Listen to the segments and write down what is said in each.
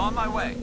I'm on my way.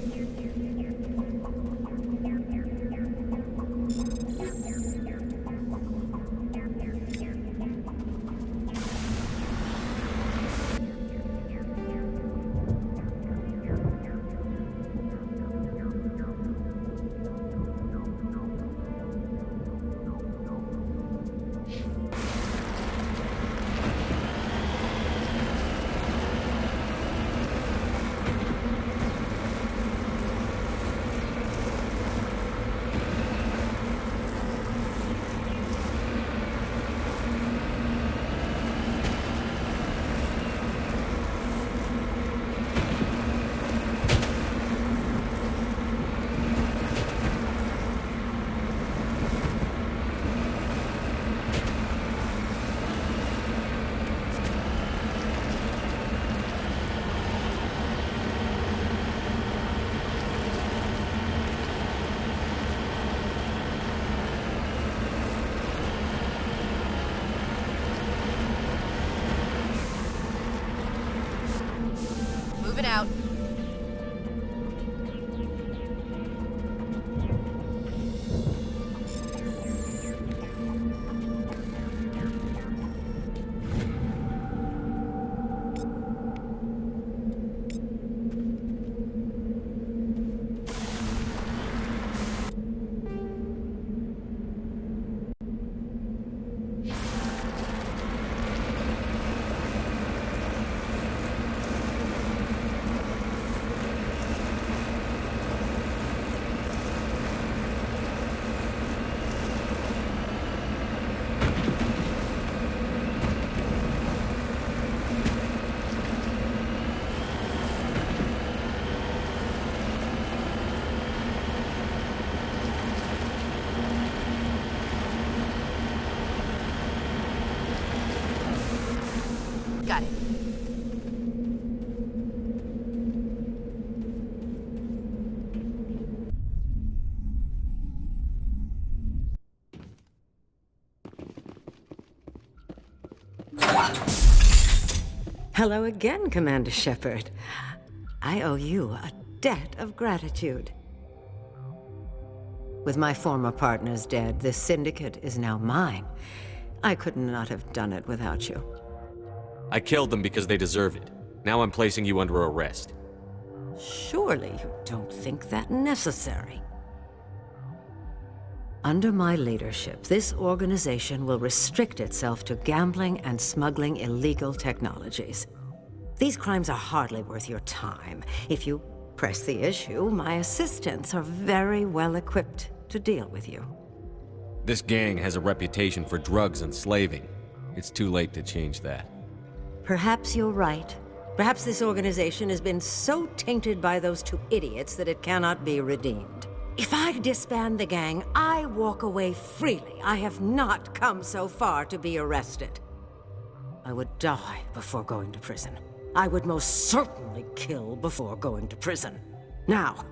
Hello again, Commander Shepard. I owe you a debt of gratitude. With my former partners dead, this syndicate is now mine. I could not have done it without you. I killed them because they deserve it. Now I'm placing you under arrest. Surely you don't think that necessary. Under my leadership, this organization will restrict itself to gambling and smuggling illegal technologies. These crimes are hardly worth your time. If you press the issue, my assistants are very well equipped to deal with you. This gang has a reputation for drugs and slaving. It's too late to change that. Perhaps you're right. Perhaps this organization has been so tainted by those two idiots that it cannot be redeemed. If I disband the gang, I walk away freely. I have not come so far to be arrested. I would die before going to prison. I would most certainly kill before going to prison. Now,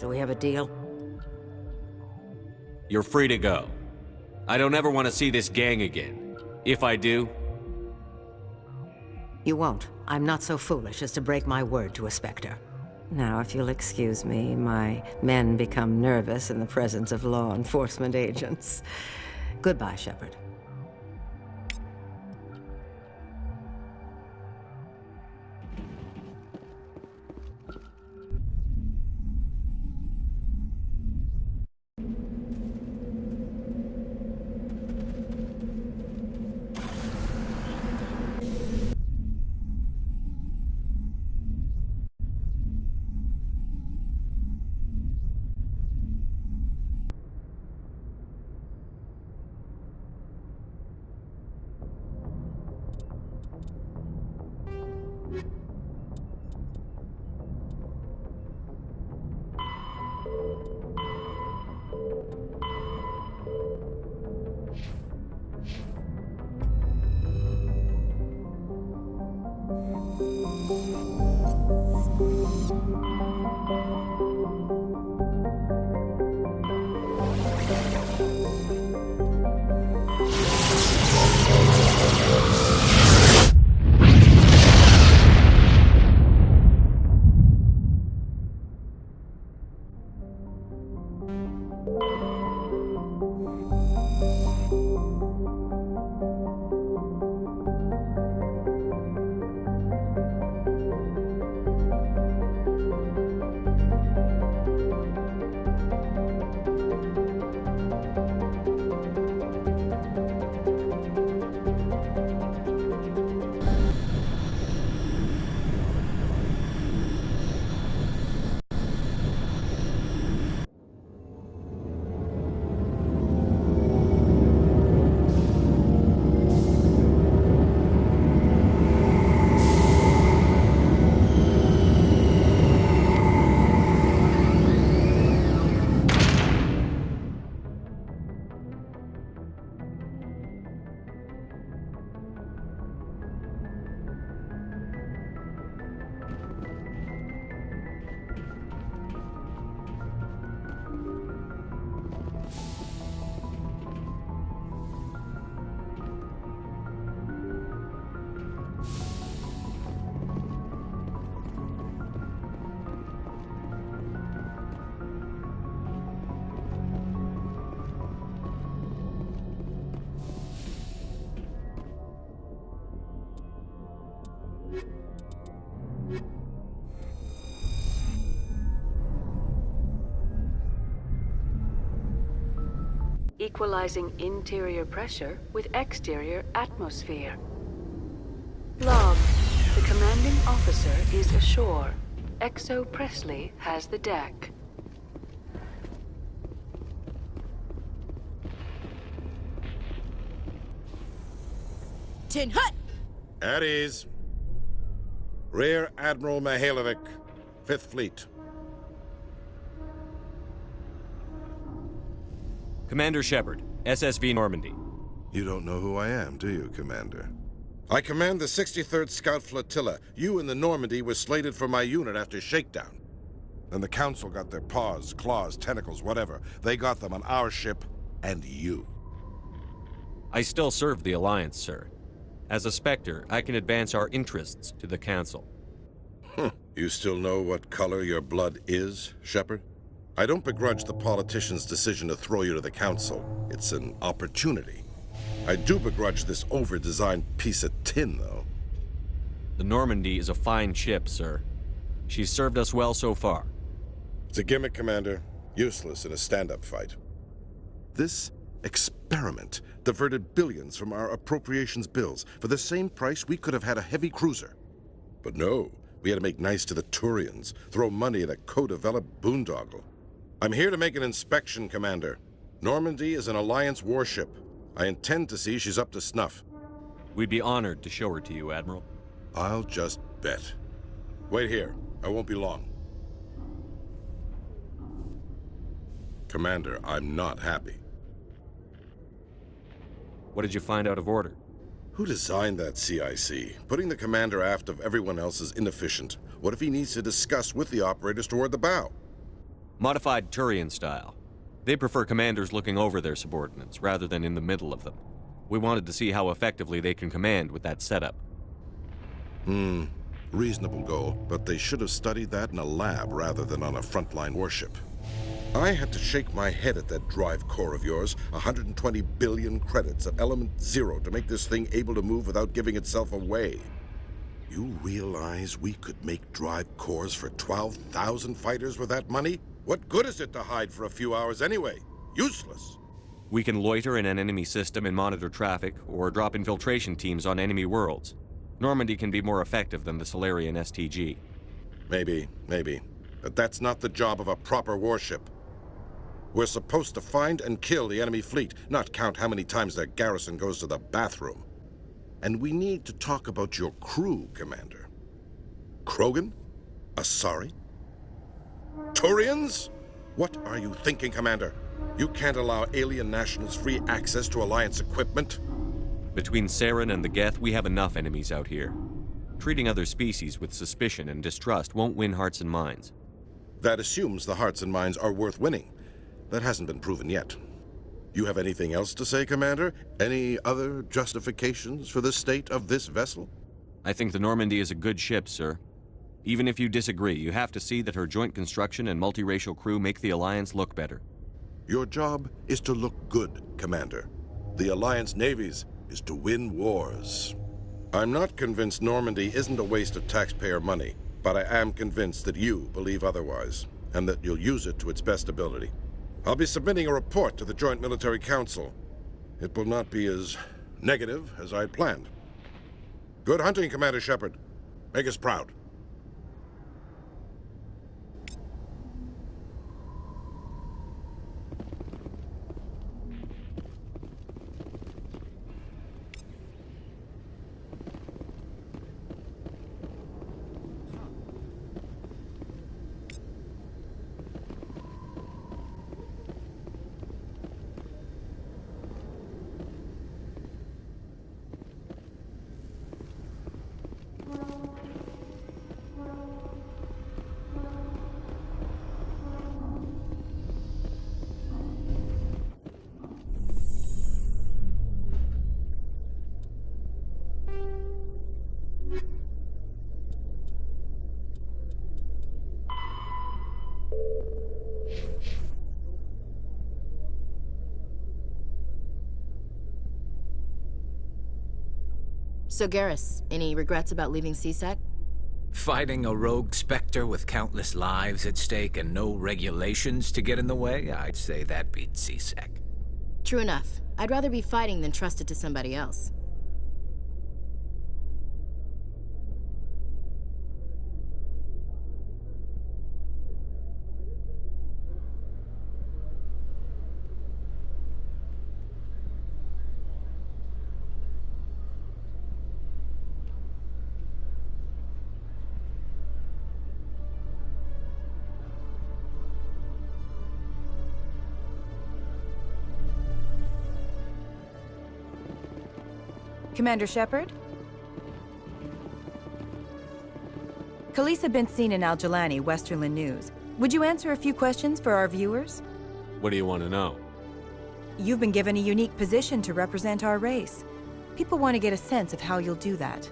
do we have a deal? You're free to go. I don't ever want to see this gang again. If I do... You won't. I'm not so foolish as to break my word to a Spectre. Now, if you'll excuse me, my men become nervous in the presence of law enforcement agents. Goodbye, Shepard. Equalizing interior pressure with exterior atmosphere. Log. The commanding officer is ashore. Exo Presley has the deck. Tin Hut! At ease. Rear Admiral Mihailovic, 5th Fleet. Commander Shepard, SSV Normandy. You don't know who I am, do you, Commander? I command the 63rd Scout Flotilla. You and the Normandy were slated for my unit after shakedown. Then the Council got their paws, claws, tentacles, whatever. They got them on our ship and you. I still serve the Alliance, sir. As a Spectre, I can advance our interests to the Council. You still know what color your blood is, Shepard? I don't begrudge the politician's decision to throw you to the Council. It's an opportunity. I do begrudge this over-designed piece of tin, though. The Normandy is a fine ship, sir. She's served us well so far. It's a gimmick, Commander. Useless in a stand-up fight. This experiment diverted billions from our appropriations bills. For the same price, we could have had a heavy cruiser. But no, we had to make nice to the Turians, throw money at a co-developed boondoggle. I'm here to make an inspection, Commander. Normandy is an Alliance warship. I intend to see she's up to snuff. We'd be honored to show her to you, Admiral. I'll just bet. Wait here. I won't be long. Commander, I'm not happy. What did you find out of order? Who designed that CIC? Putting the commander aft of everyone else is inefficient. What if he needs to discuss with the operators toward the bow? Modified Turian style. They prefer commanders looking over their subordinates, rather than in the middle of them. We wanted to see how effectively they can command with that setup. Reasonable goal, but they should have studied that in a lab rather than on a frontline warship. I had to shake my head at that drive core of yours. 120 billion credits of element 0 to make this thing able to move without giving itself away. You realize we could make drive cores for 12,000 fighters with that money? What good is it to hide for a few hours anyway? Useless. We can loiter in an enemy system and monitor traffic, or drop infiltration teams on enemy worlds. Normandy can be more effective than the Solarian STG. Maybe. But that's not the job of a proper warship. We're supposed to find and kill the enemy fleet, not count how many times their garrison goes to the bathroom. And we need to talk about your crew, Commander. Krogan? Asari? Turians? What are you thinking, Commander? You can't allow alien nationals free access to Alliance equipment? Between Saren and the Geth, we have enough enemies out here. Treating other species with suspicion and distrust won't win hearts and minds. That assumes the hearts and minds are worth winning. That hasn't been proven yet. You have anything else to say, Commander? Any other justifications for the state of this vessel? I think the Normandy is a good ship, sir. Even if you disagree, you have to see that her joint construction and multiracial crew make the Alliance look better. Your job is to look good, Commander. The Alliance navies is to win wars. I'm not convinced Normandy isn't a waste of taxpayer money, but I am convinced that you believe otherwise, and that you'll use it to its best ability. I'll be submitting a report to the Joint Military Council. It will not be as negative as I'd planned. Good hunting, Commander Shepard. Make us proud. So Garrus, any regrets about leaving CSEC? Fighting a rogue Spectre with countless lives at stake and no regulations to get in the way? I'd say that beats CSEC. True enough. I'd rather be fighting than trusted to somebody else. Commander Shepard? Khaleesa been seen in Al-Jalani, Westerland News. Would you answer a few questions for our viewers? What do you want to know? You've been given a unique position to represent our race. People want to get a sense of how you'll do that.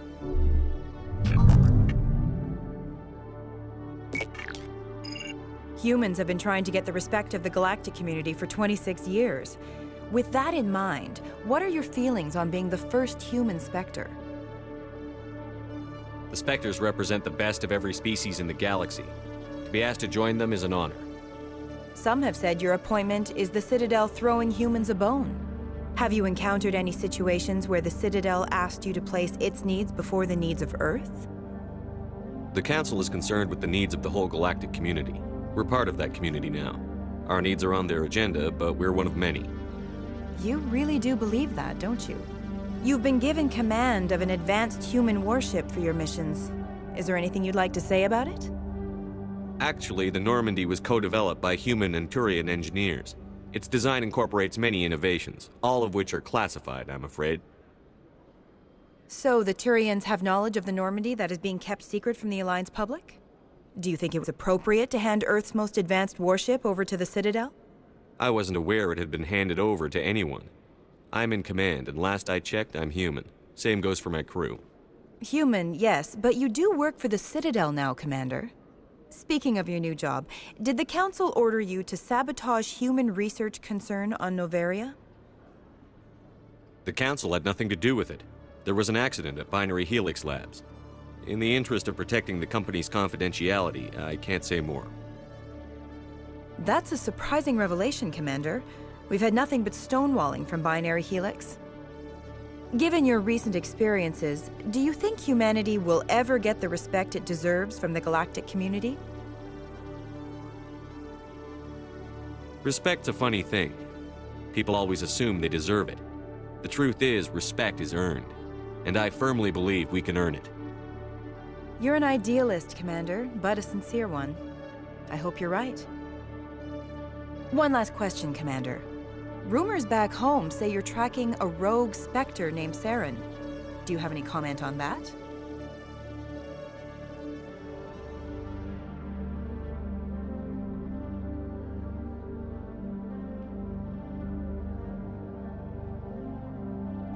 Humans have been trying to get the respect of the galactic community for 26 years. With that in mind, what are your feelings on being the first human Spectre? The Spectres represent the best of every species in the galaxy. To be asked to join them is an honor. Some have said your appointment is the Citadel throwing humans a bone. Have you encountered any situations where the Citadel asked you to place its needs before the needs of Earth? The Council is concerned with the needs of the whole galactic community. We're part of that community now. Our needs are on their agenda, but we're one of many. You really do believe that, don't you? You've been given command of an advanced human warship for your missions. Is there anything you'd like to say about it? Actually, the Normandy was co-developed by human and Turian engineers. Its design incorporates many innovations, all of which are classified, I'm afraid. So the Turians have knowledge of the Normandy that is being kept secret from the Alliance public? Do you think it was appropriate to hand Earth's most advanced warship over to the Citadel? I wasn't aware it had been handed over to anyone. I'm in command, and last I checked, I'm human. Same goes for my crew. Human, yes, but you do work for the Citadel now, Commander. Speaking of your new job, did the Council order you to sabotage human research concern on Noveria? The Council had nothing to do with it. There was an accident at Binary Helix Labs. In the interest of protecting the company's confidentiality, I can't say more. That's a surprising revelation, Commander. We've had nothing but stonewalling from Binary Helix. Given your recent experiences, do you think humanity will ever get the respect it deserves from the galactic community? Respect's a funny thing. People always assume they deserve it. The truth is, respect is earned. And I firmly believe we can earn it. You're an idealist, Commander, but a sincere one. I hope you're right. One last question, Commander. Rumors back home say you're tracking a rogue Spectre named Saren. Do you have any comment on that?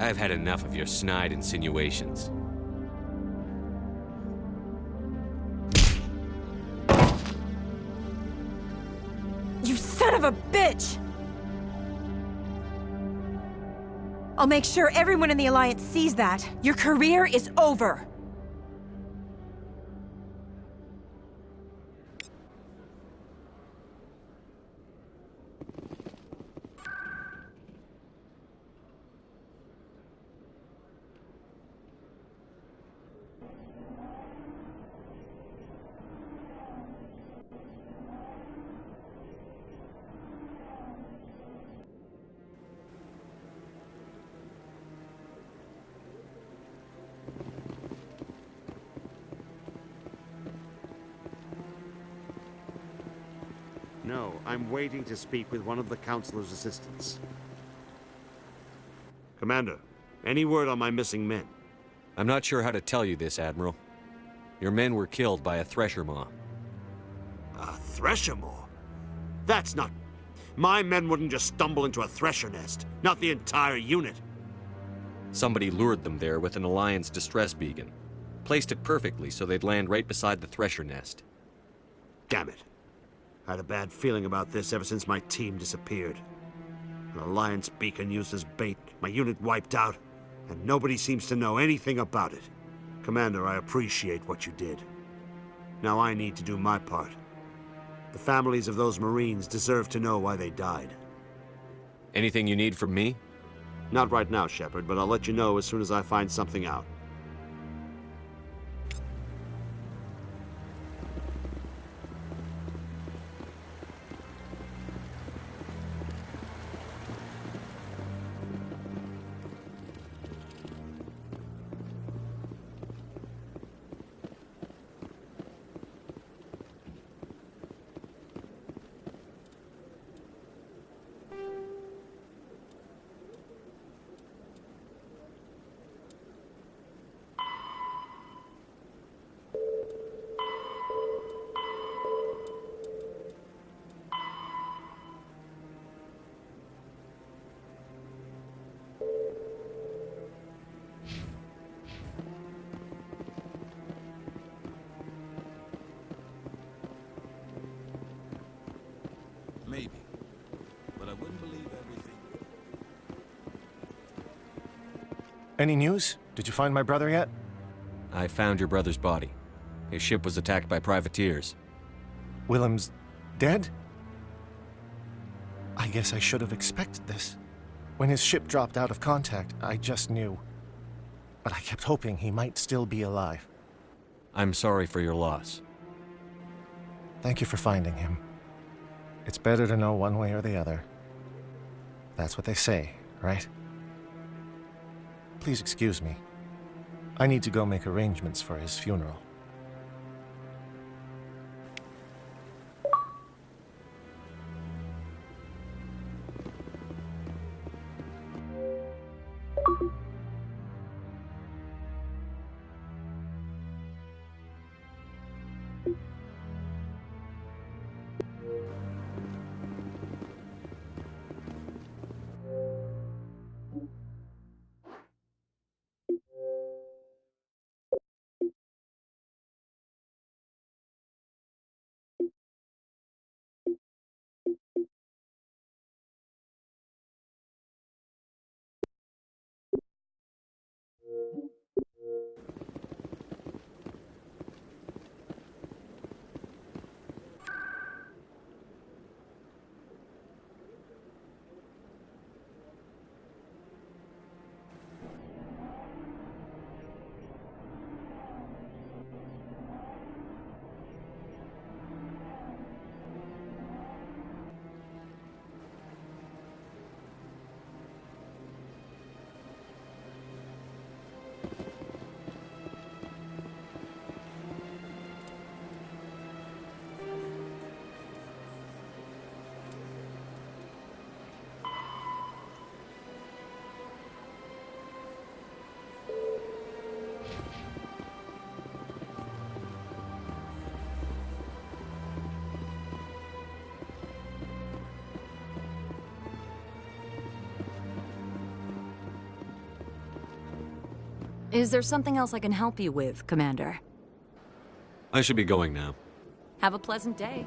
I've had enough of your snide insinuations. You son of a bitch! I'll make sure everyone in the Alliance sees that. Your career is over. No, I'm waiting to speak with one of the Councilor's assistants. Commander, any word on my missing men? I'm not sure how to tell you this, Admiral. Your men were killed by a Thresher Maw. A Thresher Maw? That's not... My men wouldn't just stumble into a Thresher nest. Not the entire unit. Somebody lured them there with an Alliance distress beacon. Placed it perfectly so they'd land right beside the Thresher nest. Damn it. I had a bad feeling about this ever since my team disappeared. An Alliance beacon used as bait, my unit wiped out, and nobody seems to know anything about it. Commander, I appreciate what you did. Now I need to do my part. The families of those Marines deserve to know why they died. Anything you need from me? Not right now, Shepard, but I'll let you know as soon as I find something out. Maybe. But I wouldn't believe everything. Any news? Did you find my brother yet? I found your brother's body. His ship was attacked by privateers. Willem's dead? I guess I should have expected this. When his ship dropped out of contact, I just knew. But I kept hoping he might still be alive. I'm sorry for your loss. Thank you for finding him. It's better to know one way or the other. That's what they say, right? Please excuse me. I need to go make arrangements for his funeral. Is there something else I can help you with, Commander? I should be going now. Have a pleasant day.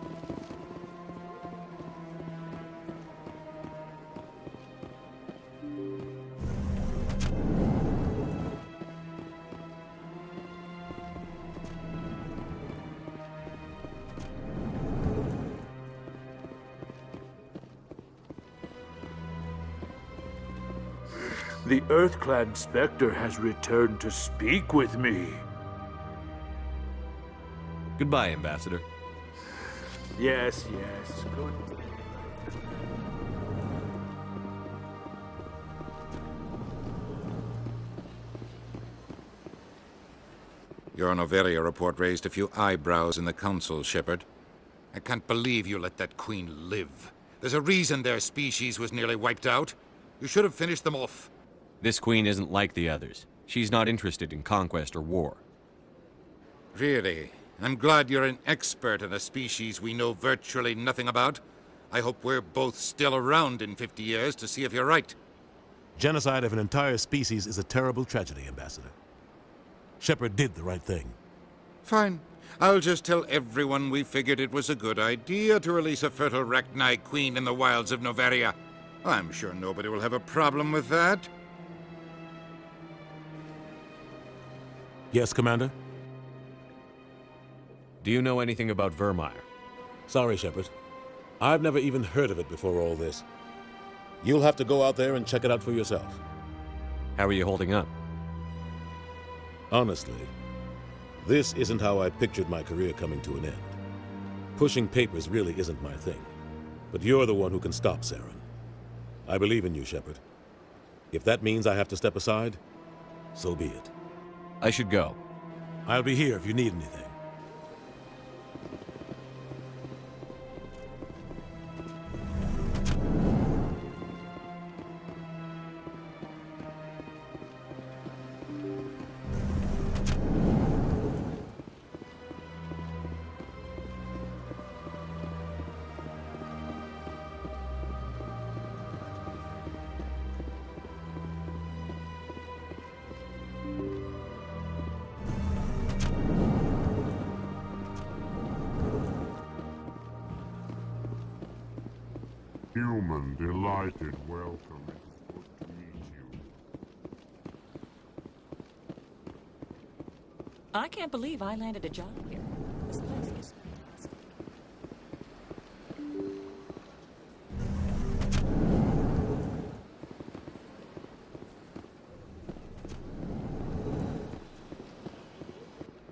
The Earth-clad Spectre has returned to speak with me. Goodbye, Ambassador. Yes, good. Your Noveria report raised a few eyebrows in the Council, Shepard. I can't believe you let that Queen live. There's a reason their species was nearly wiped out. You should have finished them off. This Queen isn't like the others. She's not interested in conquest or war. Really? I'm glad you're an expert in a species we know virtually nothing about. I hope we're both still around in 50 years to see if you're right. Genocide of an entire species is a terrible tragedy, Ambassador. Shepard did the right thing. Fine. I'll just tell everyone we figured it was a good idea to release a fertile Rachni Queen in the wilds of Noveria. I'm sure nobody will have a problem with that. Yes, Commander? Do you know anything about Vermeer? Sorry, Shepard. I've never even heard of it before all this. You'll have to go out there and check it out for yourself. How are you holding up? Honestly, this isn't how I pictured my career coming to an end. Pushing papers really isn't my thing. But you're the one who can stop Saren. I believe in you, Shepard. If that means I have to step aside, so be it. I should go. I'll be here if you need anything. Human, delighted, welcome. It is good to meet you. I can't believe I landed a job here. This place is fantastic.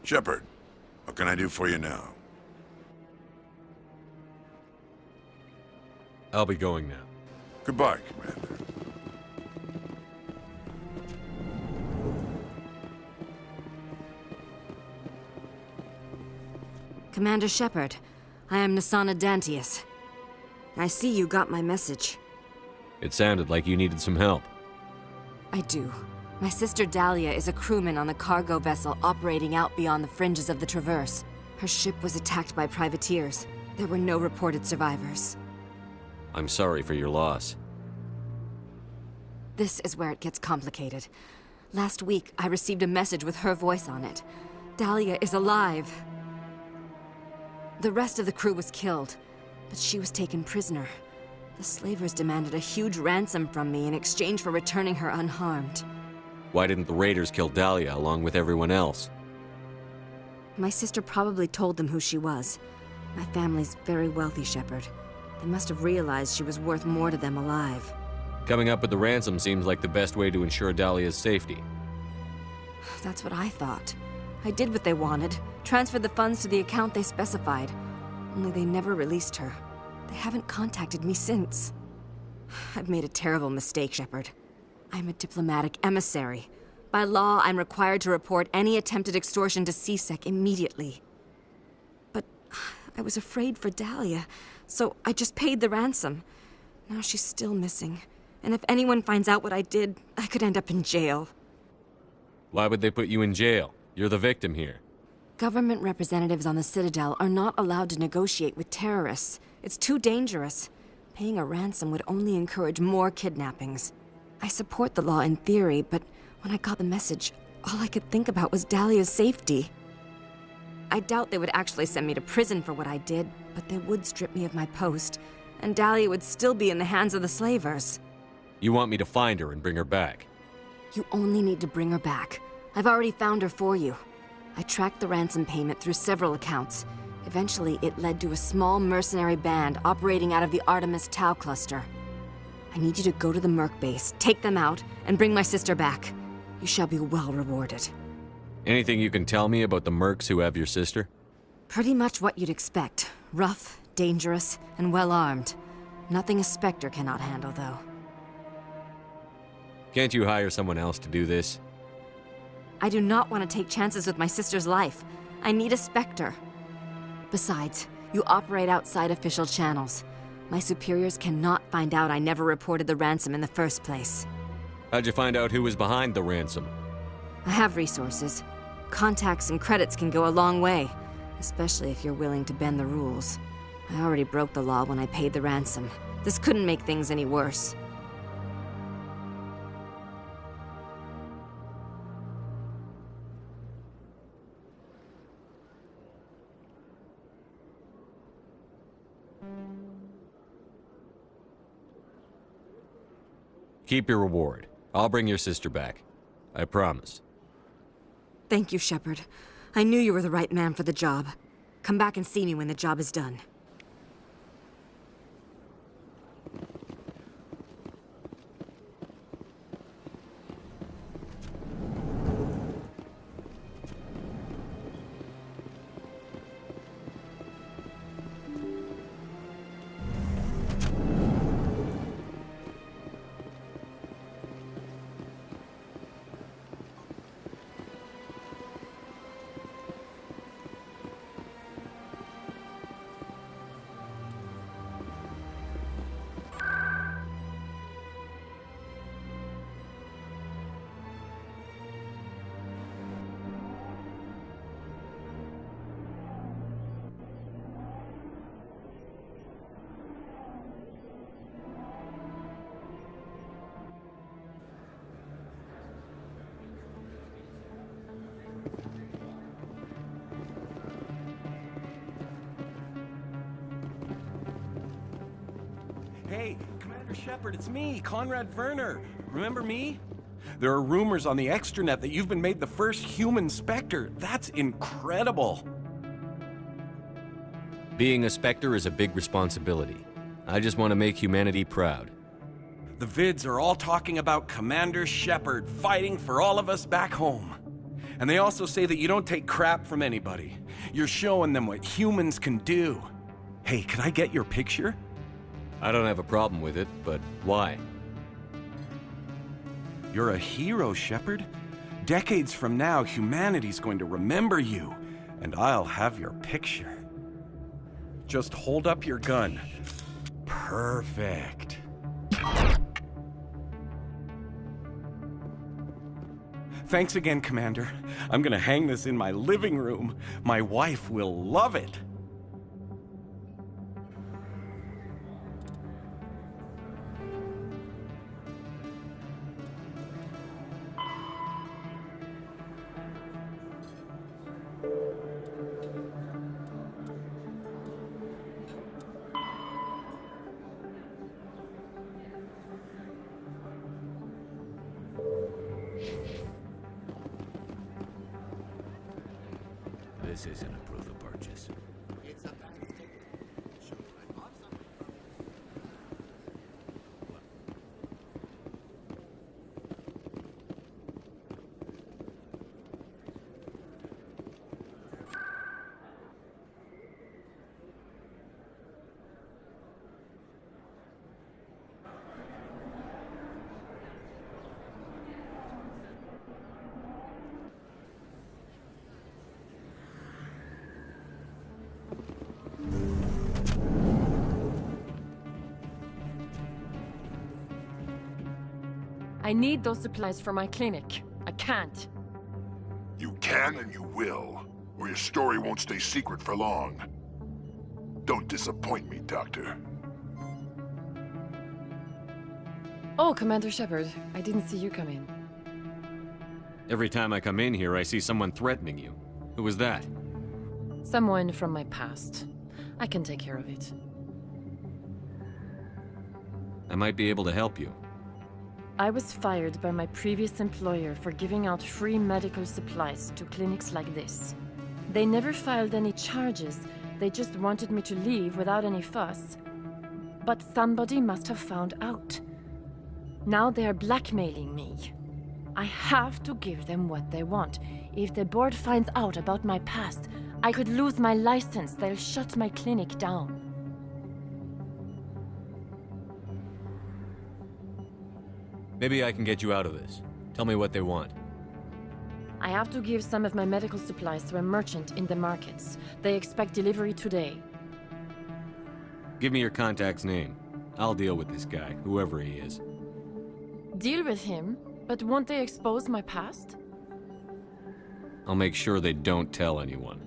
Shepard, what can I do for you now? I'll be going now. Goodbye, Commander. Commander Shepard, I am Nasana Dantius. I see you got my message. It sounded like you needed some help. I do. My sister Dahlia is a crewman on a cargo vessel operating out beyond the fringes of the Traverse. Her ship was attacked by privateers. There were no reported survivors. I'm sorry for your loss. This is where it gets complicated. Last week, I received a message with her voice on it. Dahlia is alive. The rest of the crew was killed, but she was taken prisoner. The slavers demanded a huge ransom from me in exchange for returning her unharmed. Why didn't the raiders kill Dahlia along with everyone else? My sister probably told them who she was. My family's very wealthy, Shepard. They must have realized she was worth more to them alive. Coming up with the ransom seems like the best way to ensure Dahlia's safety. That's what I thought. I did what they wanted, transferred the funds to the account they specified. Only they never released her. They haven't contacted me since. I've made a terrible mistake, Shepard. I'm a diplomatic emissary. By law, I'm required to report any attempted extortion to CSEC immediately. But I was afraid for Dahlia, so I just paid the ransom. Now she's still missing. And if anyone finds out what I did, I could end up in jail. Why would they put you in jail? You're the victim here. Government representatives on the Citadel are not allowed to negotiate with terrorists. It's too dangerous. Paying a ransom would only encourage more kidnappings. I support the law in theory, but when I got the message, all I could think about was Dahlia's safety. I doubt they would actually send me to prison for what I did, but they would strip me of my post, and Dahlia would still be in the hands of the slavers. You want me to find her and bring her back? You only need to bring her back. I've already found her for you. I tracked the ransom payment through several accounts. Eventually, it led to a small mercenary band operating out of the Artemis Tau cluster. I need you to go to the Merc base, take them out, and bring my sister back. You shall be well rewarded. Anything you can tell me about the mercs who have your sister? Pretty much what you'd expect. Rough, dangerous, and well-armed. Nothing a Spectre cannot handle, though. Can't you hire someone else to do this? I do not want to take chances with my sister's life. I need a Spectre. Besides, you operate outside official channels. My superiors cannot find out I never reported the ransom in the first place. How'd you find out who was behind the ransom? I have resources. Contacts and credits can go a long way, especially if you're willing to bend the rules. I already broke the law when I paid the ransom. This couldn't make things any worse. Keep your reward. I'll bring your sister back. I promise. Thank you, Shepard. I knew you were the right man for the job. Come back and see me when the job is done. Hey, Commander Shepard, it's me, Conrad Werner. Remember me? There are rumors on the extranet that you've been made the first human Spectre. That's incredible. Being a Spectre is a big responsibility. I just want to make humanity proud. The vids are all talking about Commander Shepard fighting for all of us back home. And they also say that you don't take crap from anybody. You're showing them what humans can do. Hey, can I get your picture? I don't have a problem with it, but why? You're a hero, Shepard. Decades from now, humanity's going to remember you, and I'll have your picture. Just hold up your gun. Perfect. Thanks again, Commander. I'm gonna hang this in my living room. My wife will love it. This isn't a proof of purchase. I need those supplies for my clinic. I can't. You can and you will, or your story won't stay secret for long. Don't disappoint me, Doctor. Oh, Commander Shepard, I didn't see you come in. Every time I come in here, I see someone threatening you. Who was that? Someone from my past. I can take care of it. I might be able to help you. I was fired by my previous employer for giving out free medical supplies to clinics like this. They never filed any charges, they just wanted me to leave without any fuss. But somebody must have found out. Now they are blackmailing me. I have to give them what they want. If the board finds out about my past, I could lose my license. They'll shut my clinic down. Maybe I can get you out of this. Tell me what they want. I have to give some of my medical supplies to a merchant in the markets. They expect delivery today. Give me your contact's name. I'll deal with this guy, whoever he is. Deal with him? But won't they expose my past? I'll make sure they don't tell anyone.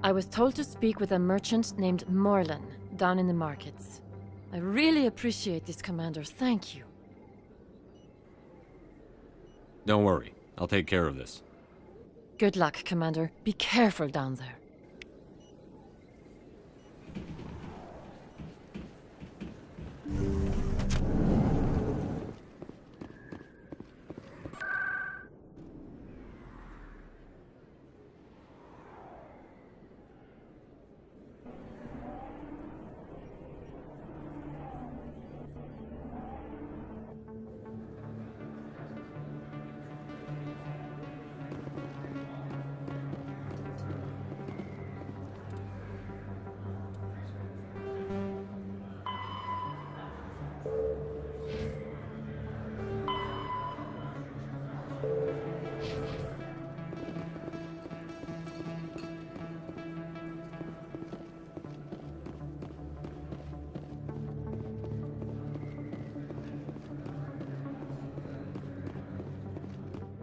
I was told to speak with a merchant named Morlan, down in the markets. I really appreciate this, Commander. Thank you. Don't worry. I'll take care of this. Good luck, Commander. Be careful down there.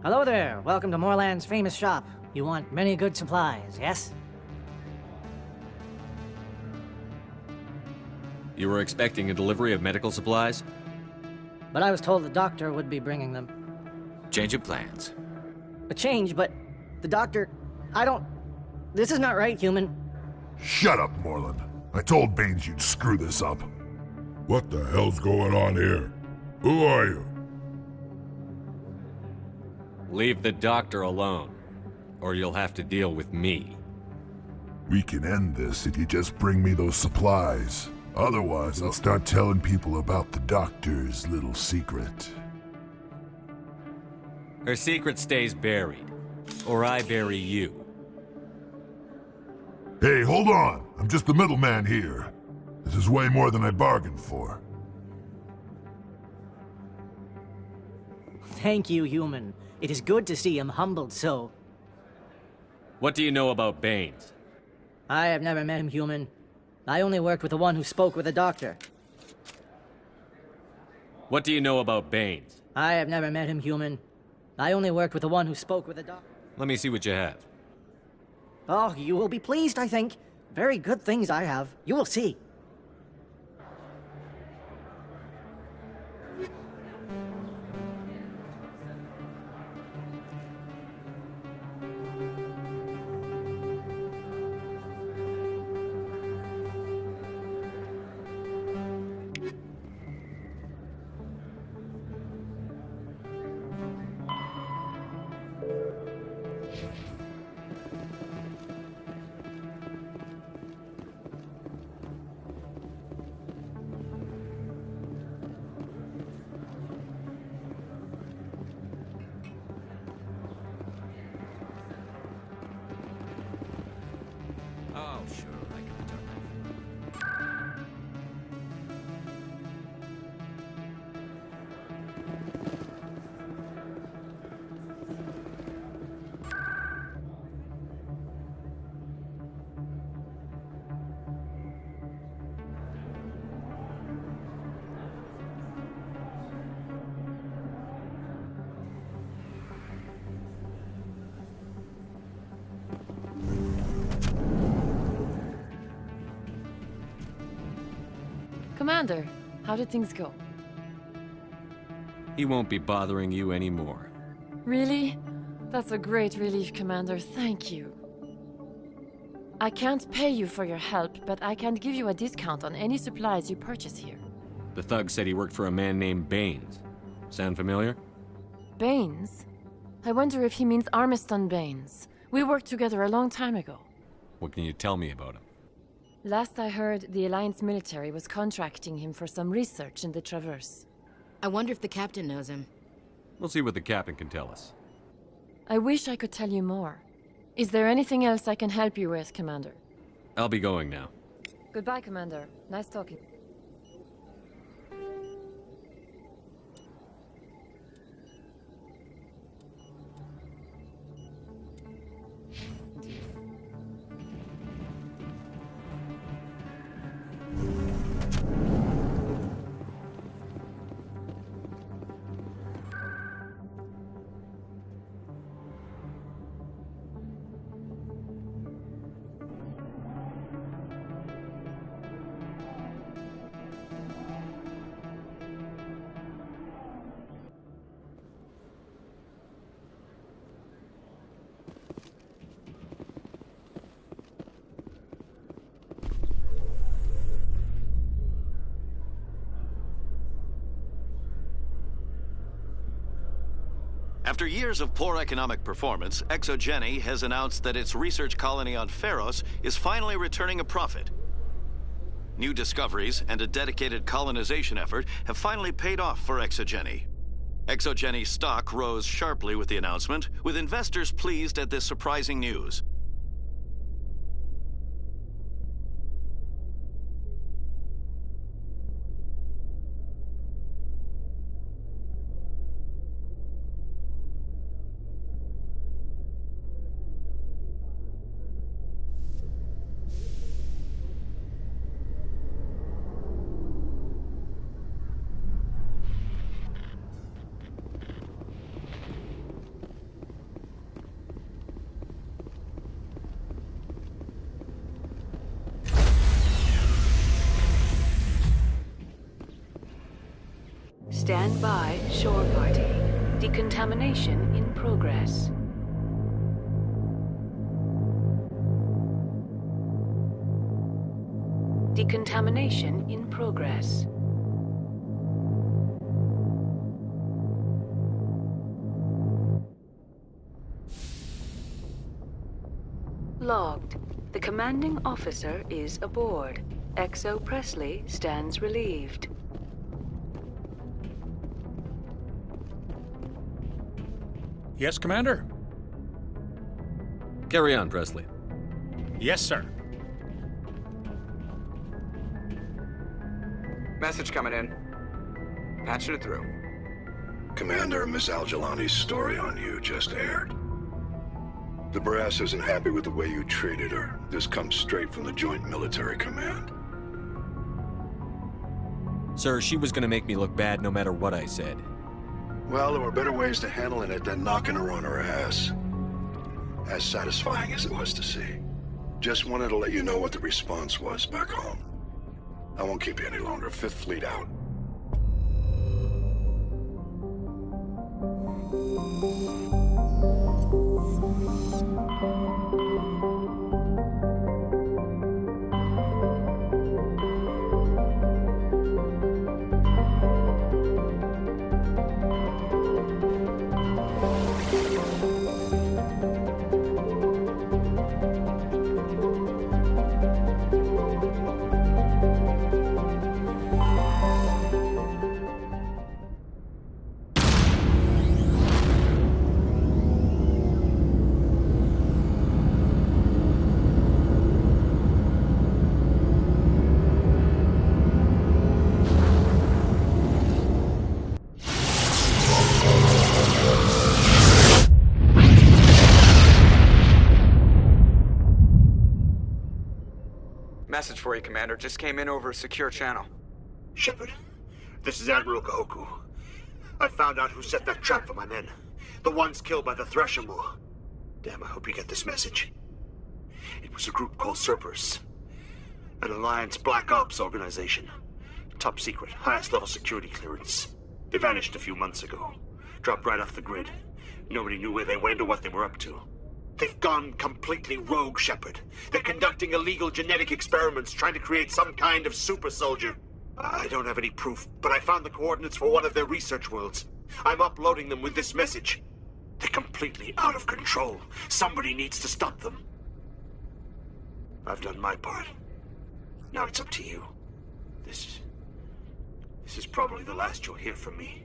Hello there. Welcome to Morland's famous shop. You want many good supplies, yes? You were expecting a delivery of medical supplies? But I was told the doctor would be bringing them. Change of plans. A change, but the doctor... I don't... This is not right, human. Shut up, Morland. I told Baines you'd screw this up. What the hell's going on here? Who are you? Leave the doctor alone, or you'll have to deal with me. We can end this if you just bring me those supplies. Otherwise, I'll start telling people about the doctor's little secret. Her secret stays buried, or I bury you. Hey, hold on! I'm just the middleman here. This is way more than I bargained for. Thank you, human. It is good to see him humbled so. What do you know about Baines? I have never met him, human. I only worked with the one who spoke with the doctor. What do you know about Baines? I have never met him, human. I only worked with the one who spoke with the doctor. Let me see what you have. Oh, you will be pleased, I think. Very good things I have. You will see. Oh, sure, I can return that. Commander, how did things go? He won't be bothering you anymore. Really? That's a great relief, Commander. Thank you. I can't pay you for your help, but I can give you a discount on any supplies you purchase here. The thug said he worked for a man named Baines. Sound familiar? Baines? I wonder if he means Armiston Baines. We worked together a long time ago. What can you tell me about him? Last I heard, the Alliance military was contracting him for some research in the Traverse. I wonder if the captain knows him. We'll see what the captain can tell us. I wish I could tell you more. Is there anything else I can help you with, Commander? I'll be going now. Goodbye, Commander. Nice talking. After years of poor economic performance, Exogeny has announced that its research colony on Pharos is finally returning a profit. New discoveries and a dedicated colonization effort have finally paid off for Exogeny. Exogeny's stock rose sharply with the announcement, with investors pleased at this surprising news. Stand by, shore party. Decontamination in progress. Decontamination in progress. logged. The commanding officer is aboard. XO Presley stands relieved. Yes, Commander? Carry on, Presley. Yes, sir. Message coming in. Patching it through. Commander, Miss Al-Jalani's story on you just aired. The brass isn't happy with the way you treated her. This comes straight from the Joint Military Command. Sir, she was gonna make me look bad no matter what I said. Well, there were better ways to handling it than knocking her on her ass. As satisfying as it was to see. Just wanted to let you know what the response was back home. I won't keep you any longer. Fifth Fleet out. Message for you, Commander. Just came in over a secure channel. Shepard, this is Admiral Kahoku. I found out who set that trap for my men. The ones killed by the Thresher Moor. Damn, I hope you get this message. It was a group called Cerberus. An Alliance Black Ops organization. Top secret, highest level security clearance. They vanished a few months ago. Dropped right off the grid. Nobody knew where they went or what they were up to. They've gone completely rogue, Shepard. They're conducting illegal genetic experiments, trying to create some kind of super soldier. I don't have any proof, but I found the coordinates for one of their research worlds. I'm uploading them with this message. They're completely out of control. Somebody needs to stop them. I've done my part. Now it's up to you. This is probably the last you'll hear from me.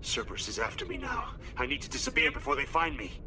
Cerberus is after me now. I need to disappear before they find me.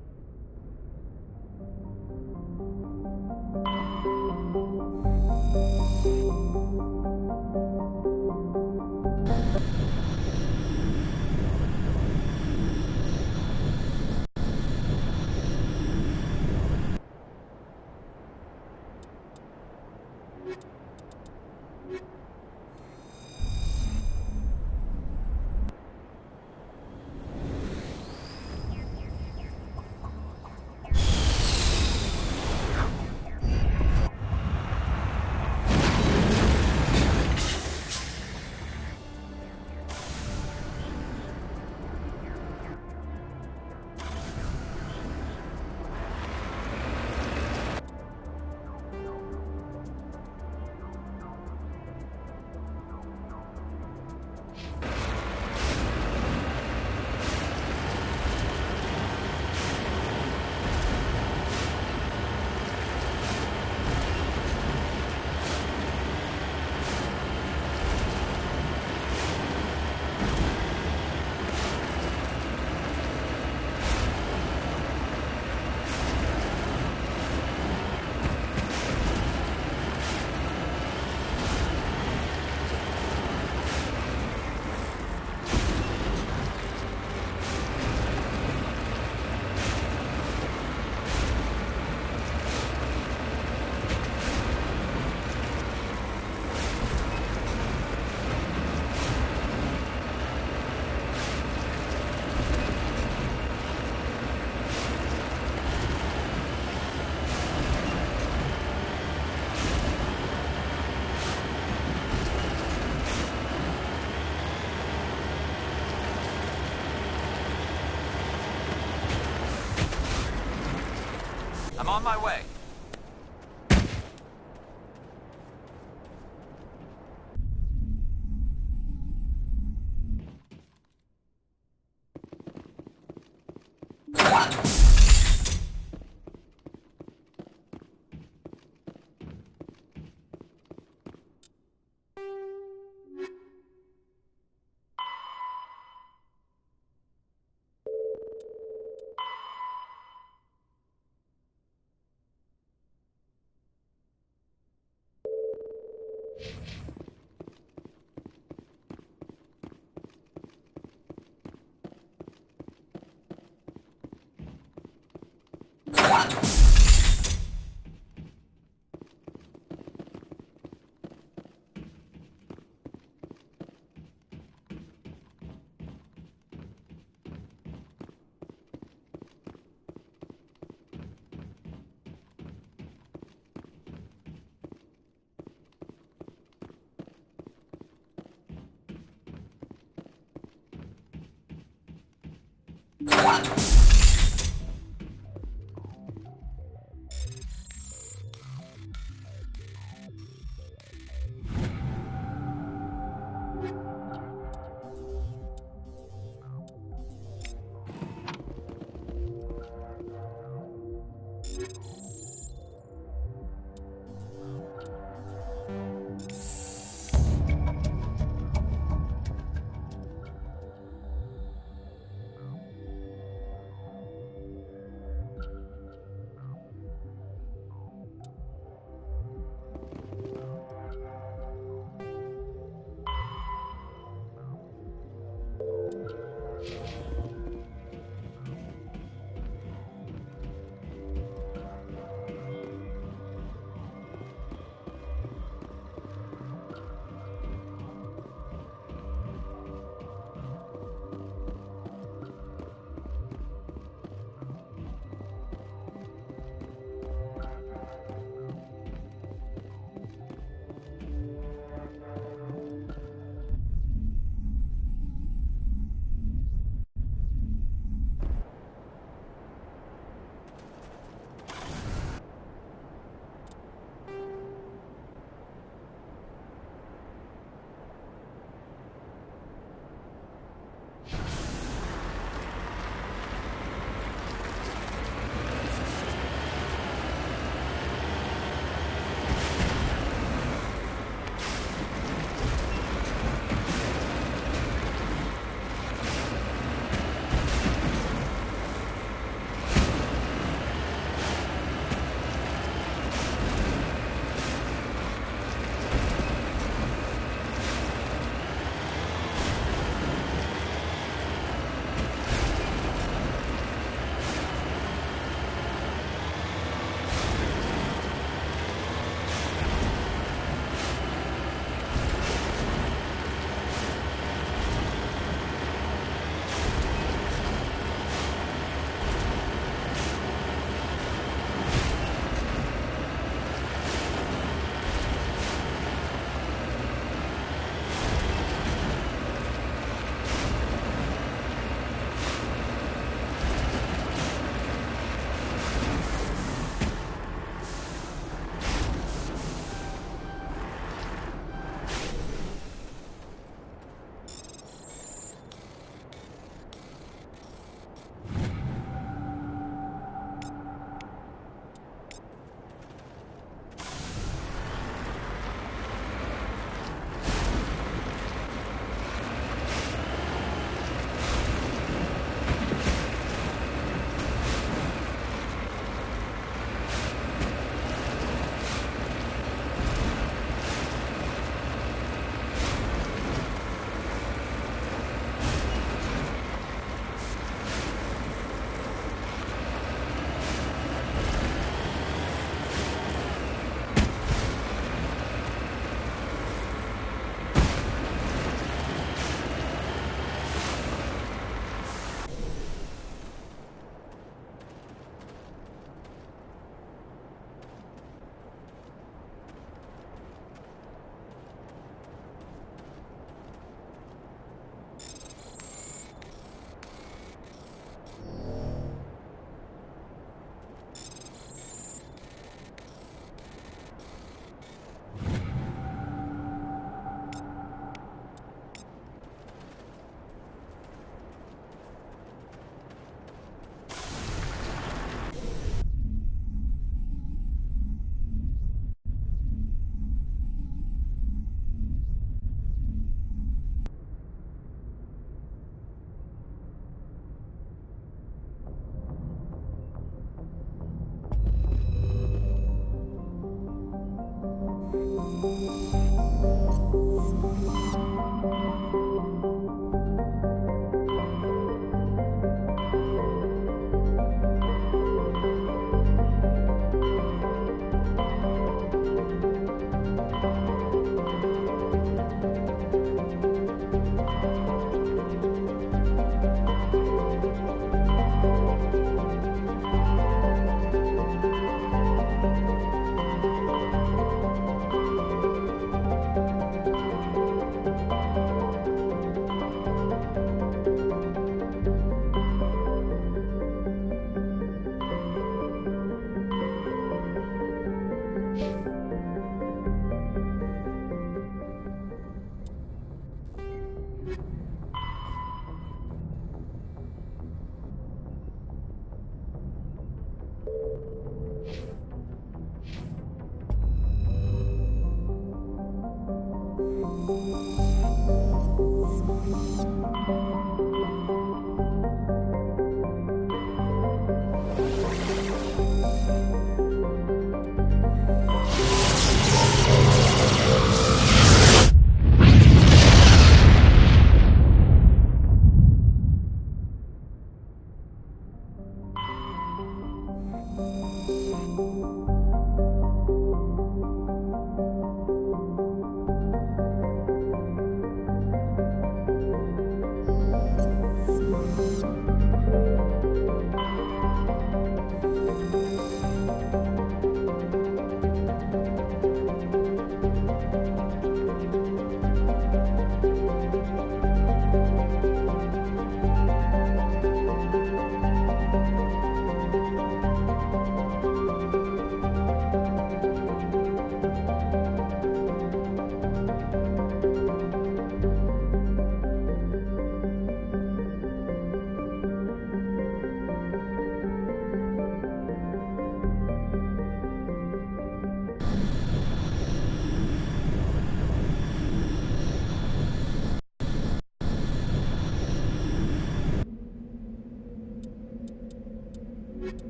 I'm on my way.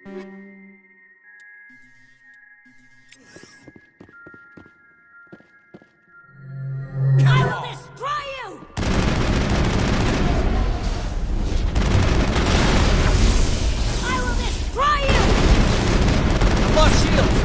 I will destroy you! I will destroy you! I've lost shields!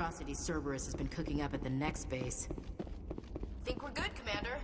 atrocities Cerberus has been cooking up at the next base. Think we're good, Commander?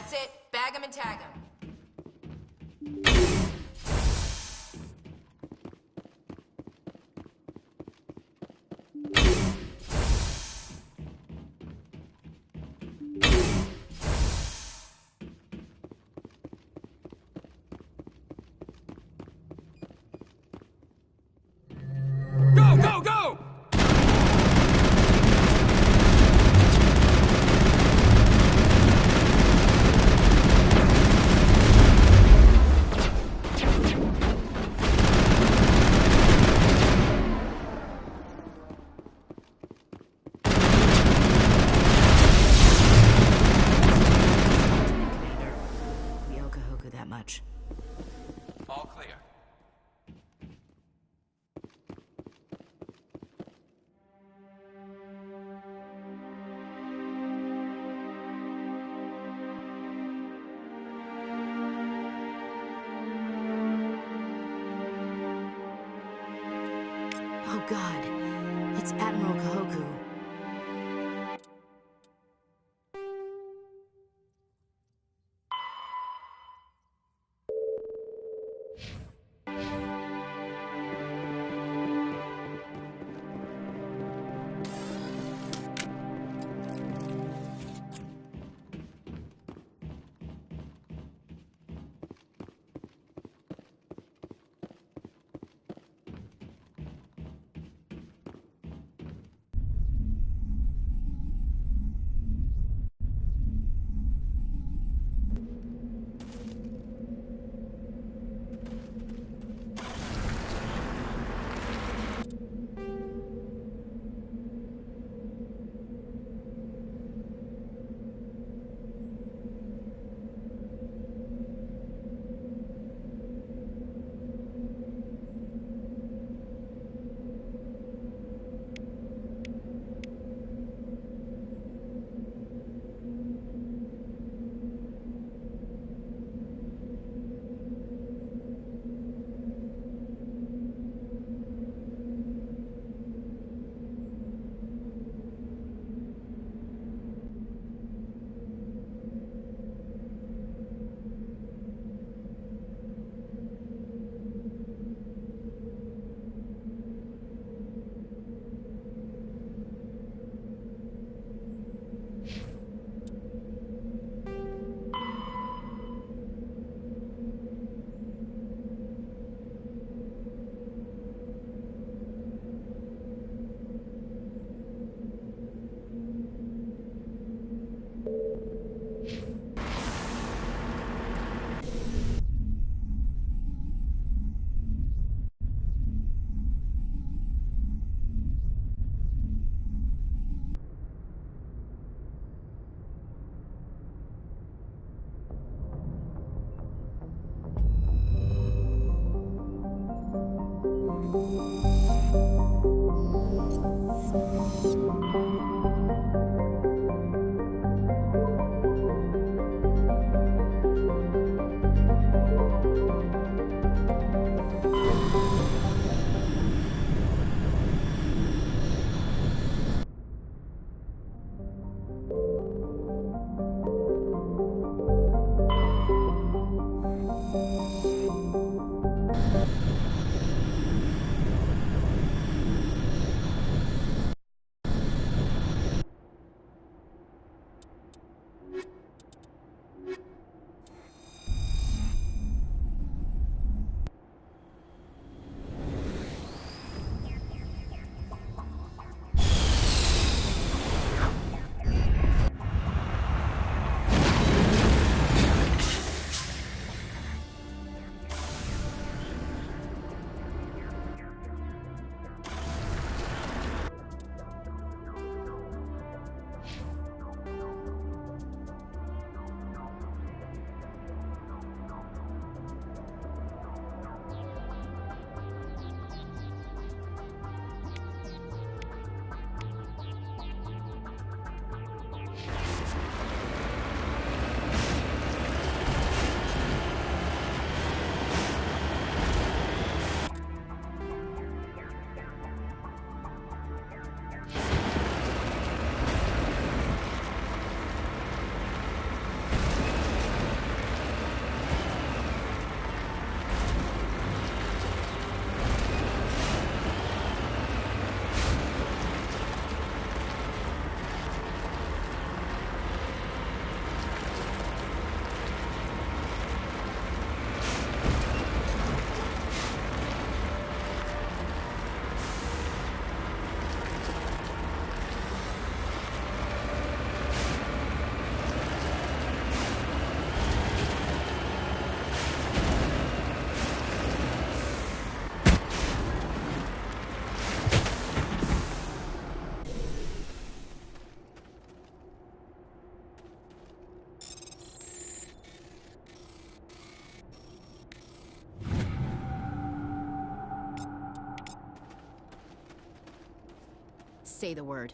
That's it. Bag him and tag him. Go, go, go! All clear. Oh God, it's Admiral Kahoku. Say the word.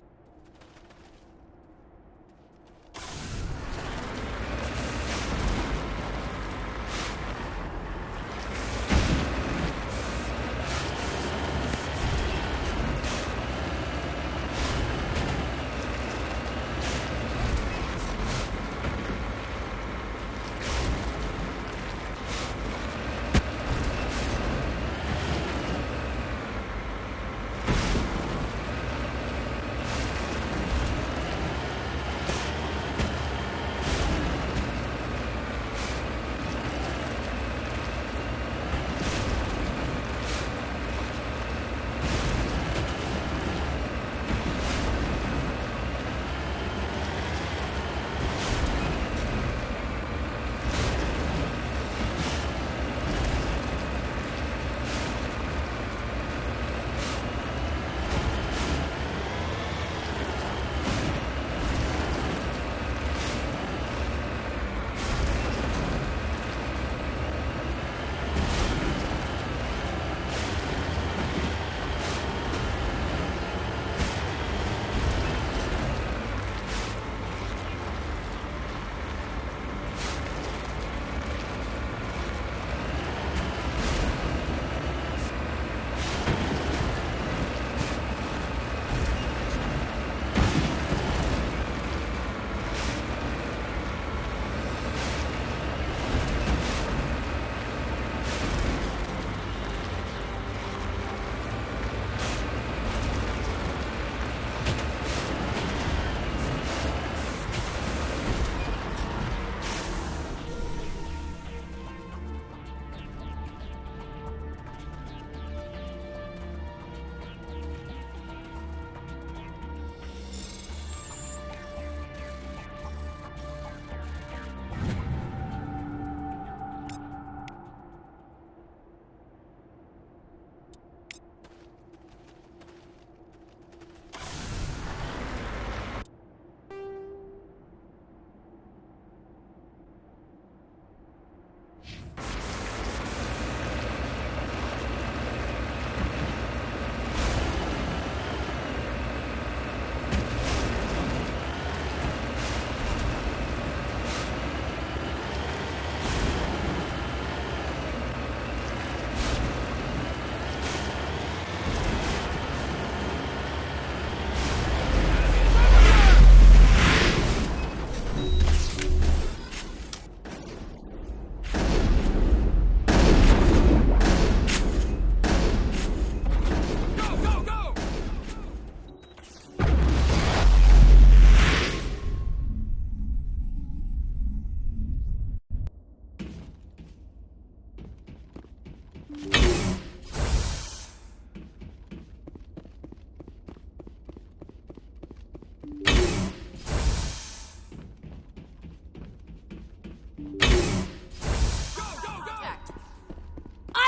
I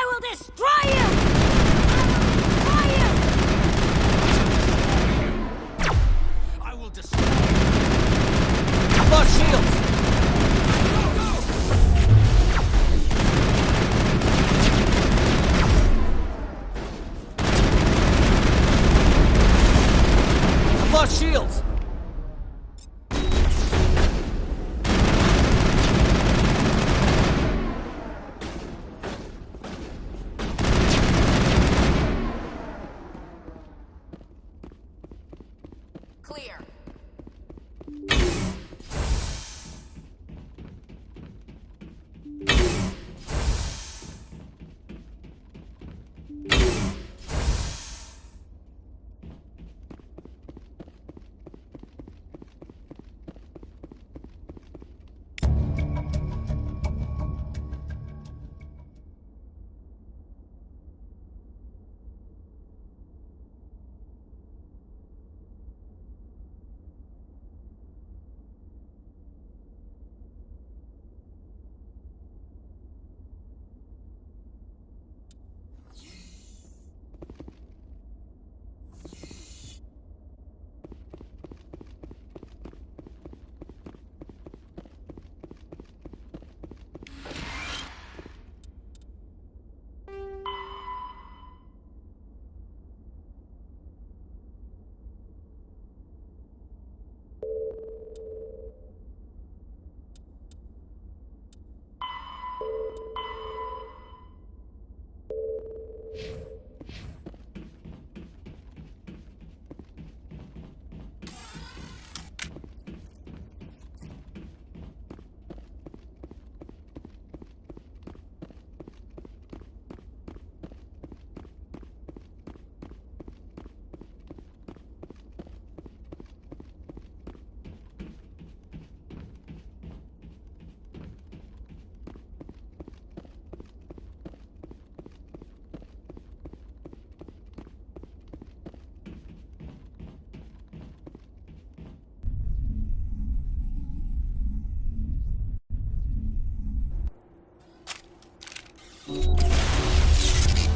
will destroy you! I will destroy you! I've lost shields! I've lost shields! Clear.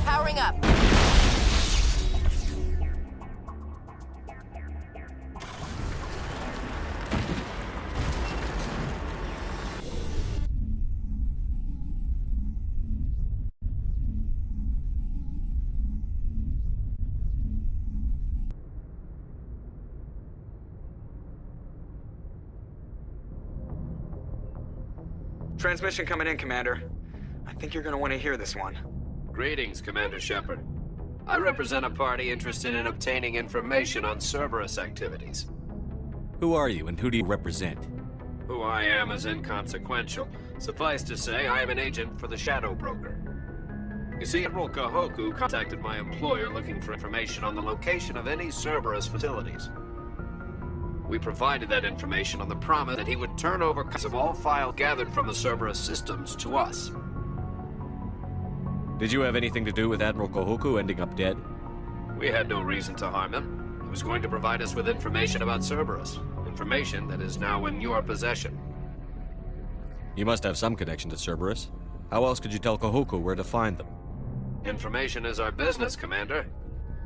Powering up. Transmission coming in, Commander. I think you're gonna want to hear this one. Greetings, Commander Shepard. I represent a party interested in obtaining information on Cerberus activities. Who are you, and who do you represent? Who I am is inconsequential. Suffice to say, I am an agent for the Shadow Broker. You see, Admiral Kahoku contacted my employer looking for information on the location of any Cerberus facilities. We provided that information on the promise that he would turn over copies of all files gathered from the Cerberus systems to us. Did you have anything to do with Admiral Kahoku ending up dead? We had no reason to harm him. He was going to provide us with information about Cerberus. Information that is now in your possession. You must have some connection to Cerberus. How else could you tell Kahoku where to find them? Information is our business, Commander.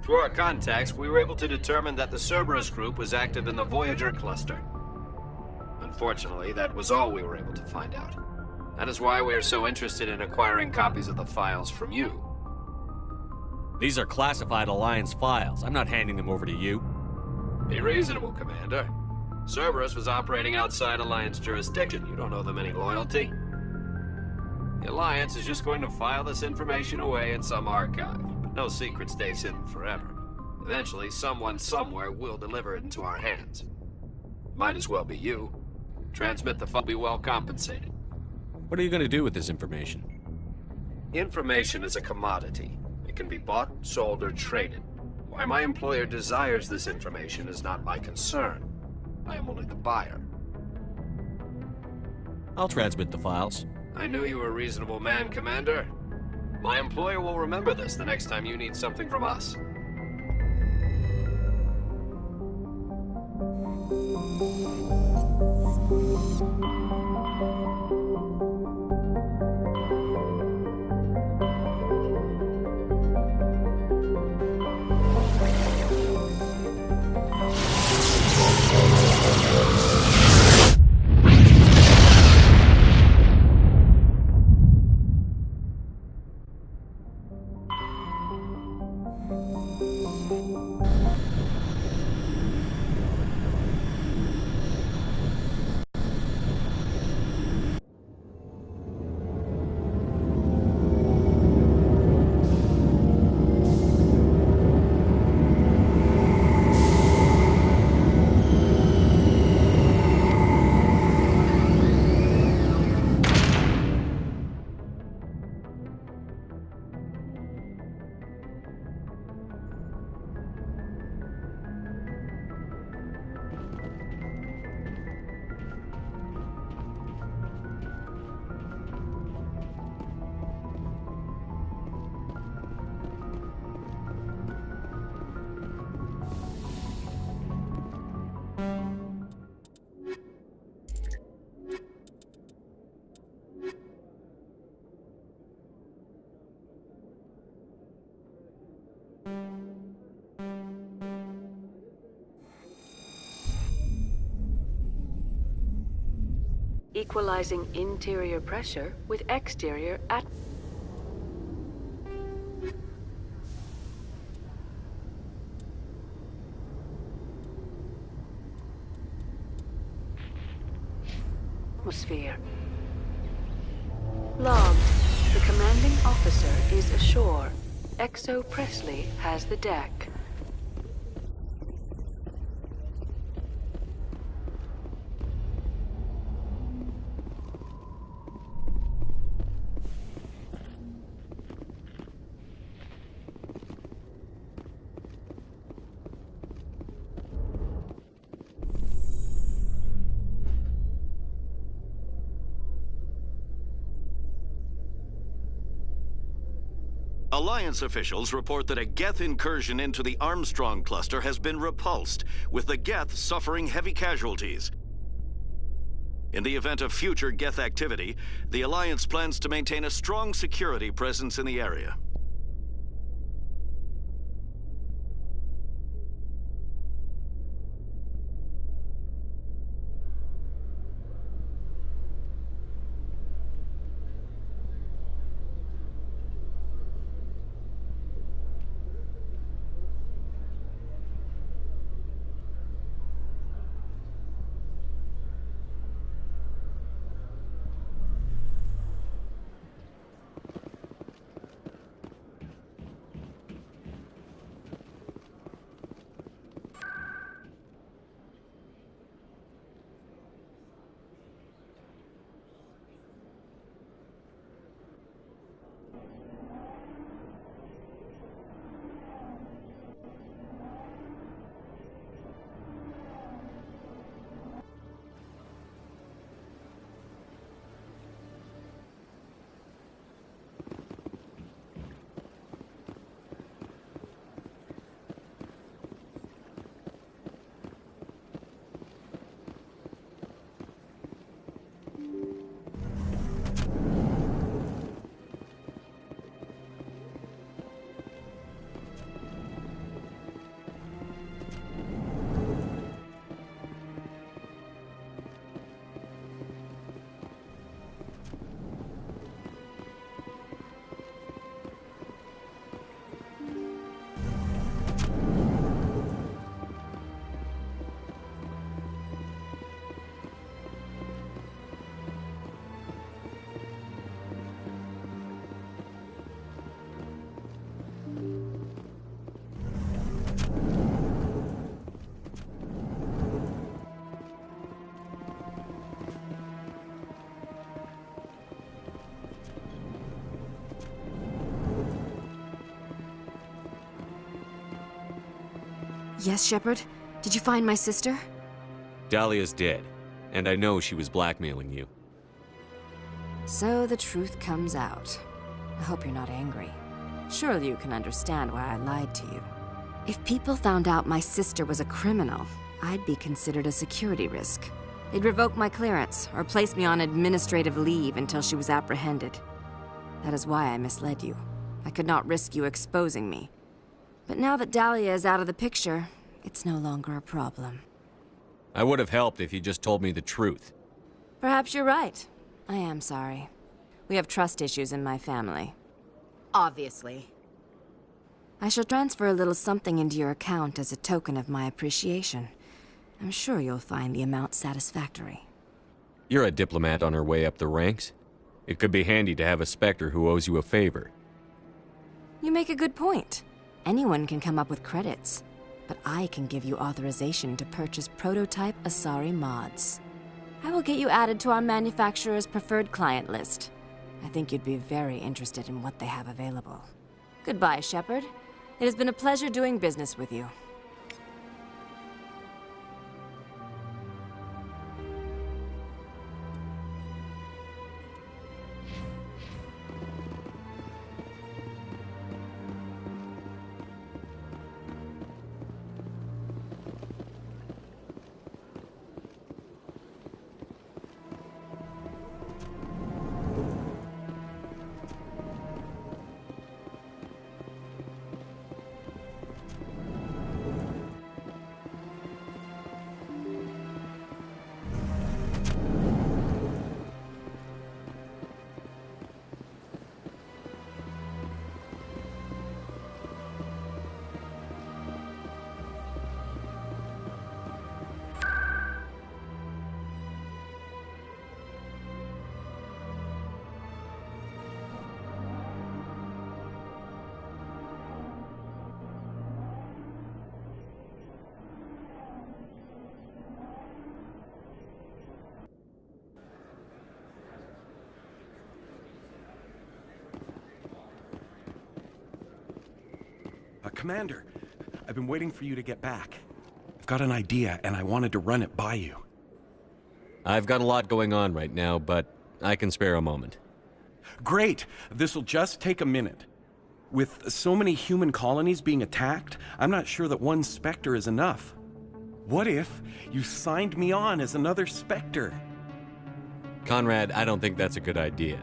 Through our contacts, we were able to determine that the Cerberus group was active in the Voyager cluster. Unfortunately, that was all we were able to find out. That is why we are so interested in acquiring copies of the files from you. These are classified Alliance files. I'm not handing them over to you. Be reasonable, Commander. Cerberus was operating outside Alliance jurisdiction. You don't owe them any loyalty. The Alliance is just going to file this information away in some archive. But no secret stays hidden forever. Eventually, someone somewhere will deliver it into our hands. Might as well be you. Transmit the file, be well compensated. What are you going to do with this information? Information is a commodity. It can be bought, sold, or traded. Why my employer desires this information is not my concern. I am only the buyer. I'll transmit the files. I knew you were a reasonable man, Commander. My employer will remember this the next time you need something from us. Equalizing interior pressure with exterior atmosphere. Logged. The commanding officer is ashore. XO Presley has the deck. Alliance officials report that a Geth incursion into the Armstrong cluster has been repulsed, with the Geth suffering heavy casualties. In the event of future Geth activity, the Alliance plans to maintain a strong security presence in the area. Yes, Shepard? Did you find my sister? Dahlia's dead, and I know she was blackmailing you. So the truth comes out. I hope you're not angry. Surely you can understand why I lied to you. If people found out my sister was a criminal, I'd be considered a security risk. They'd revoke my clearance or place me on administrative leave until she was apprehended. That is why I misled you. I could not risk you exposing me. But now that Dahlia is out of the picture, it's no longer a problem. I would have helped if you just told me the truth. Perhaps you're right. I am sorry. We have trust issues in my family. Obviously. I shall transfer a little something into your account as a token of my appreciation. I'm sure you'll find the amount satisfactory. You're a diplomat on her way up the ranks. It could be handy to have a Spectre who owes you a favor. You make a good point. Anyone can come up with credits, but I can give you authorization to purchase prototype Asari mods. I will get you added to our manufacturer's preferred client list. I think you'd be very interested in what they have available. Goodbye, Shepard. It has been a pleasure doing business with you. Commander, I've been waiting for you to get back. I've got an idea, and I wanted to run it by you. I've got a lot going on right now, but I can spare a moment. Great! This'll just take a minute. With so many human colonies being attacked, I'm not sure that one Spectre is enough. What if you signed me on as another Spectre? Conrad, I don't think that's a good idea.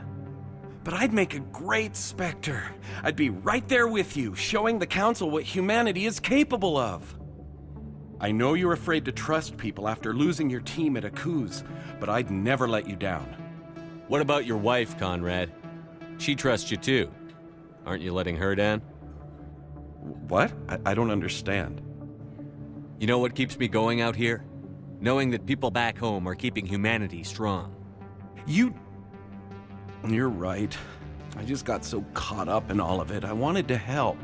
But I'd make a great Spectre. I'd be right there with you, showing the Council what humanity is capable of. I know you're afraid to trust people after losing your team at Akuz, but I'd never let you down. What about your wife, Conrad? She trusts you too. Aren't you letting her down? What? I don't understand. You know what keeps me going out here? Knowing that people back home are keeping humanity strong. You're right. I just got so caught up in all of it. I wanted to help.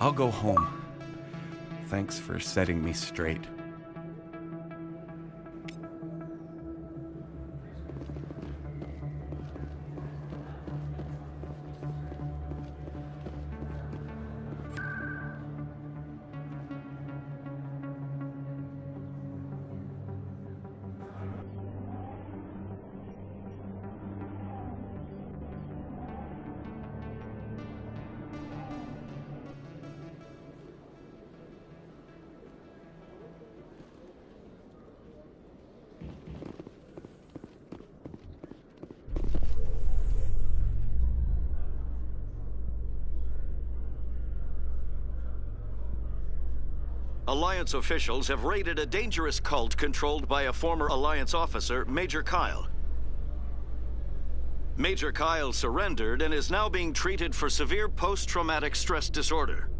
I'll go home. Thanks for setting me straight. Alliance officials have raided a dangerous cult controlled by a former Alliance officer, Major Kyle. Major Kyle surrendered and is now being treated for severe post-traumatic stress disorder.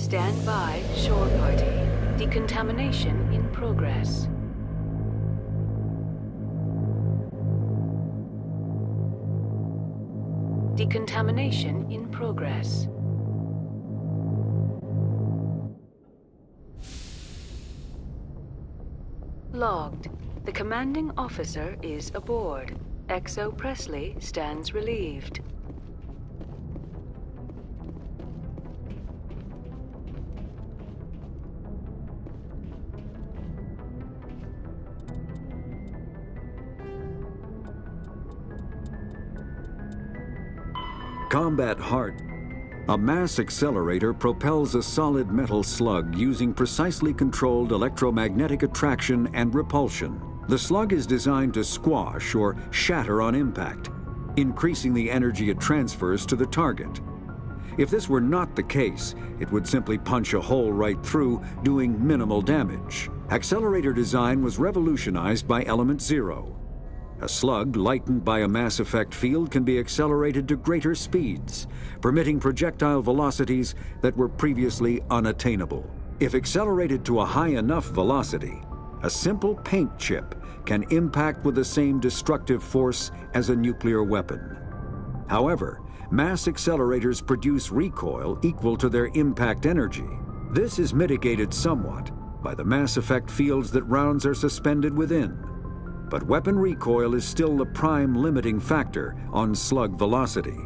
Stand by, shore party. Decontamination in progress. Decontamination in progress. Logged. The commanding officer is aboard. XO Presley stands relieved. Combat Heart. A mass accelerator propels a solid metal slug using precisely controlled electromagnetic attraction and repulsion. The slug is designed to squash or shatter on impact, increasing the energy it transfers to the target. If this were not the case, it would simply punch a hole right through, doing minimal damage. Accelerator design was revolutionized by Element Zero. A slug lightened by a mass effect field can be accelerated to greater speeds, permitting projectile velocities that were previously unattainable. If accelerated to a high enough velocity, a simple paint chip can impact with the same destructive force as a nuclear weapon. However, mass accelerators produce recoil equal to their impact energy. This is mitigated somewhat by the mass effect fields that rounds are suspended within. But weapon recoil is still the prime limiting factor on slug velocity.